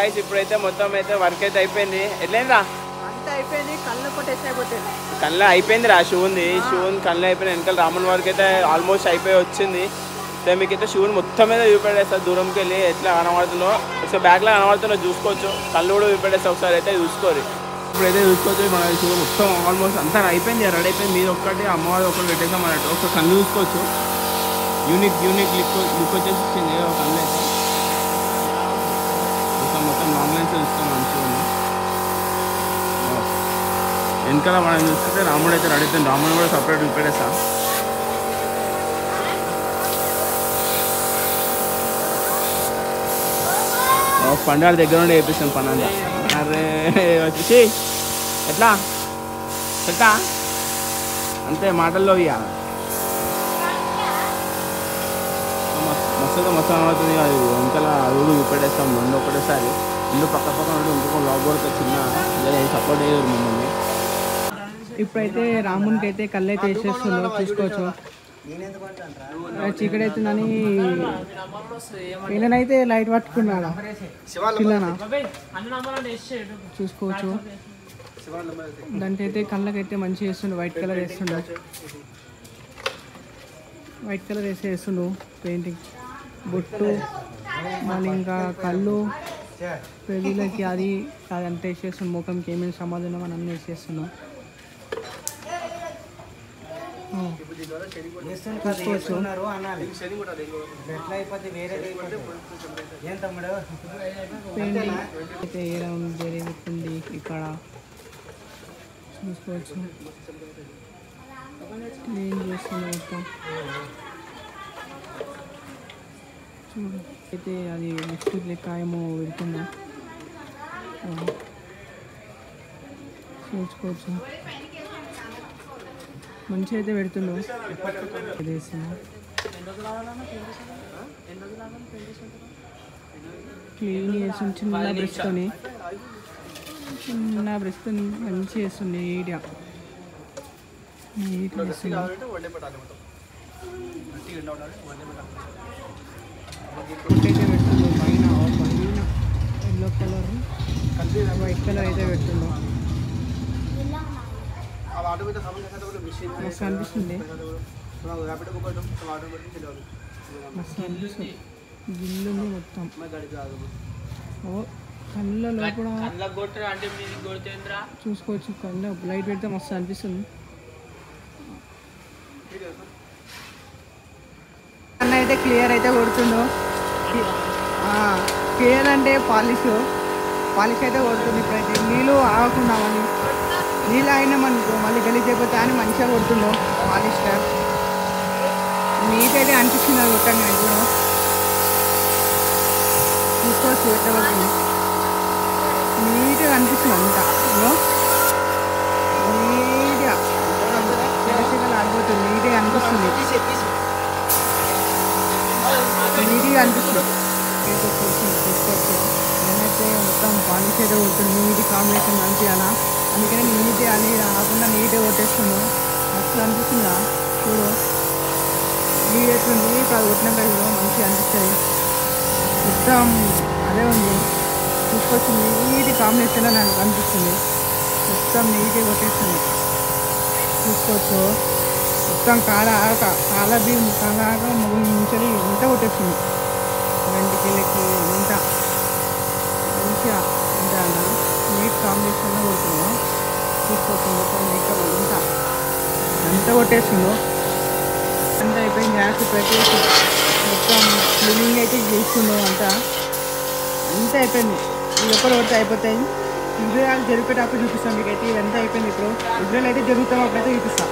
Guys ఇప్పుడైతే మొత్తం అయితే వర్క్ అయితే అయిపోయింది. ఎట్లయిందిరా? అంతా అయిపోయింది. కళ్ళు కొట్టేసి అయిపోతుంది. కళ్ళు అయిపోయిందిరా. షూ ఉంది, షూ కళ్ళు అయిపోయింది. వెనకాల రామన్ వర్క్ అయితే ఆల్మోస్ట్ అయిపోయి వచ్చింది. సో మీకైతే షూని మొత్తం మీద చూపెట్టేస్తారు. దూరంకి వెళ్ళి ఎట్లా కనబడుతుందో ఒకసారి బ్యాక్లో కనబడుతుందో చూసుకోవచ్చు. కళ్ళు కూడా చూపెట్టేస్తే ఒకసారి అయితే చూసుకోరు. ఇప్పుడైతే చూసుకోవచ్చు మన షూ మొత్తం ఆల్మోస్ట్ అంతా అయిపోయింది, రెడీ అయిపోయింది. మీరు ఒక్కటి అమ్మవారి ఒకటి పెట్టేసాం అన్నట్టు. ఒకసారి కళ్ళు చూసుకోవచ్చు. యూనిక్ లుక్ వచ్చేసి ఇచ్చింది కళ్ళు అయితే. మొత్తం లాంగ్ లెన్స్ చూస్తాం మంచిగా. వెనకాల మనం చూసుకుంటే రాముడు అయితే రెడీ అవుతుంది. రాముడు కూడా సపరేట్ చూపెట్టేస్తా. పండుగ దగ్గర నుండి వేపిస్తాం పని అంతా. అరే వచ్చేసి ఎట్లా ఎట్లా అంతే మాటల్లో ఇక మస్తుగా మస్తు అవుతుంది. అది వెనకాల అడుగు చూపెట్టేస్తాం. రెండు ఒకటేసారి రెండు పక్క ఉంటే ఇంకొక లాగ్ కూడా చిన్న సపోర్ట్ అయ్యారు మమ్మల్ని. ఇప్పుడైతే రామునికి అయితే కళ్ళు అయితే వేసేస్తుందో చూసుకోవచ్చు. చీకటి అవుతుందని ఈయనైతే లైట్ పట్టుకున్నాడా పిల్లనా చూసుకోవచ్చు. దానికి అయితే కళ్ళకైతే మంచిగా వేస్తుండు. వైట్ కలర్ వేస్తుండు. వైట్ కలర్ వేస్తుండు పెయింటింగ్. బొట్టు మళ్ళీ ఇంకా కళ్ళు పెళ్ళిళ్ళకి అది అంతా వేసేస్తుండు. ముఖంకి ఏమేమి సమాధానం అని అన్నీ వేసేస్తున్నాం. చూసుకోవచ్చు. పెయింటింగ్ అయితే వేయడం జరుగుతుంది ఇక్కడ చూసుకోవచ్చు. క్లీన్ చేస్తుంది మొత్తం. చూడు అయితే అది లిప్స్టిక్ లెక్క ఏమో వెళ్తుందా చూసుకోవచ్చు. మంచిగా అయితే పెడుతున్నావు. క్లీన్ చేసి చిన్న బ్రష్తో మంచిగా వేస్తుంది. నీట్గా వేస్తుంది. అయితే పెడుతుందో పైన ఎల్లో కలర్ వైట్ కలర్ అయితే పెడుతుందో మస్తు అనిపిస్తుంది. మస్తు అనిపిస్తుంది. గిల్లు మొత్తం కళ్ళ లోపల చూసుకోవచ్చు. కళ్ళ లైట్ పెడితే మస్తు అనిపిస్తుంది. కన్ను అయితే క్లియర్ అయితే కొడుతుందో. క్లియర్ అంటే పాలిష్ అయితే కొడుతుంది. ఇప్పుడైతే నీళ్ళు ఆగకుండా మళ్ళీ నీళ్ళు ఆగినామనుకో మళ్ళీ గలీజ్ అయిపోతా అని మంచిగా కొడుతుందో పాలిష్. నీట్ అయితే అనిపిస్తుంది. అది కొట్టంగా కూడా చూసుకోవచ్చు. ఎట్లా కొడుతుంది నీట్గా అనిపిస్తుంది. అంతా నీట్గా చిన్నగా ఆడిపోతుంది. నీట్గా అనిపిస్తుంది. నీట్గా అనిపిస్తుంది. చూసుకోవచ్చు. నేనైతే మొత్తం పాలిష్ అయితే కొడుతుంది. నీట్ కాంబినేషన్ మంచిగా అందుకని నీట్ అని రాకుండా నీట్గా కొట్టేస్తున్నాను. మస్తు అనిపిస్తుందా చూడు. నీట్ ఎట్లుంది ఇప్పుడు అది కొట్టినాక చూడు మంచిగా అనిపిస్తుంది. మొత్తం అదే ఉంది. చూసుకోవచ్చు. నీట్ కాంబినేషన్లో నాకు అనిపిస్తుంది. మొత్తం నీట్గా కొట్టేస్తుంది. చూసుకోవచ్చు. మొత్తం కాల బియ్యం కాలాగా నుంచి ఇంత కొట్టేస్తుంది. రెండుకి ఇంత మంచిగా ఇంత నీట్ కాంబినేషన్లో కొడుతున్నాం. చూసుకోవచ్చు. మొత్తం మేకప్ అంతా కొట్టేస్తుందో. అంతా అయిపోయింది. గ్యాస్ పెట్టేసి మొత్తం క్లీనింగ్ అయితే చేస్తుందో. అంతా అయిపోయింది. ఇది ఒక్కరు కొడితే అయిపోతాయి. ఇజ్రాయల్ జరిపేటప్పుడు చూపిస్తాం మీకైతే. ఇదంతా అయిపోయింది. ఇప్పుడు ఇజ్రాయల్ అయితే జరుగుతాం అప్పుడైతే చూపిస్తాం.